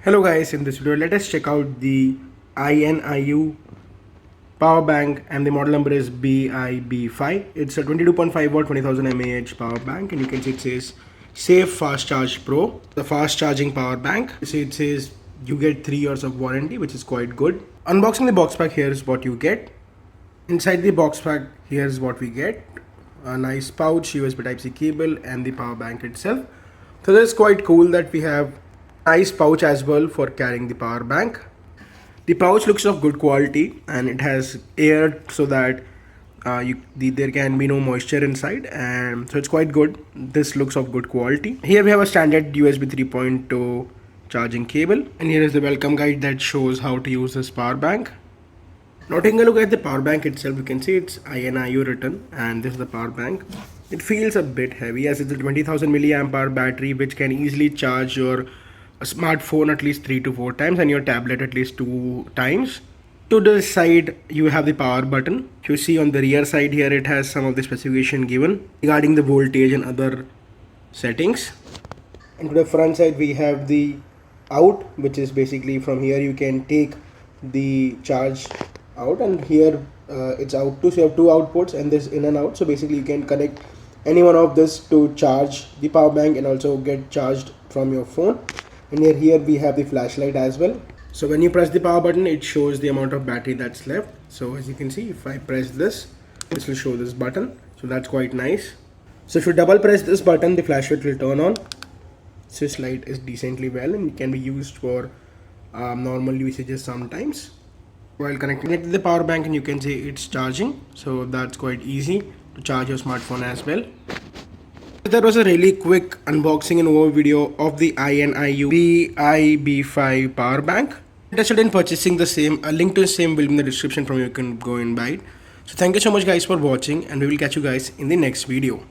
Hello guys, in this video let us check out the INIU power bank, and the model number is BI-B5. It's a 22.5 watt 20,000 mAh power bank, and you can see it says Safe Fast Charge Pro, the fast charging power bank. You see it says you get 3 years of warranty, which is quite good. Unboxing the box pack, here is what you get. Inside the box pack, here's what we get: a nice pouch, USB Type-C cable, and the power bank itself. So that's quite cool that we have nice pouch as well for carrying the power bank. The pouch looks of good quality and it has air so that there can be no moisture inside, and so it's quite good. This looks of good quality. Here we have a standard USB 3.2 charging cable, and here is the welcome guide that shows how to use this power bank. Now taking a look at the power bank itself, you can see it's INIU written, and this is the power bank. It feels a bit heavy as it's a 20,000 milliamp hour battery, which can easily charge your smartphone at least 3 to 4 times and your tablet at least 2 times. To the side you have the power button. You see on the rear side here it has some of the specification given regarding the voltage and other settings. And to the front side we have the out, which is basically from here you can take the charge out, and here it's out too, so you have 2 outputs and this in and out. So basically you can connect any one of this to charge the power bank and also get charged from your phone. And here we have the flashlight as well. So when you press the power button, it shows the amount of battery that's left. So as you can see, if I press this will show this button, so that's quite nice. So if you double press this button, the flashlight will turn on. So this light is decently well and it can be used for normal usages sometimes. While connecting it to the power bank, and you can see it's charging, so that's quite easy to charge your smartphone as well. That was a really quick unboxing and overview video of the INIU BI-B5 power bank. Interested in purchasing the same, a link to the same will be in the description from you can go and buy it. So thank you so much guys for watching, and we will catch you guys in the next video.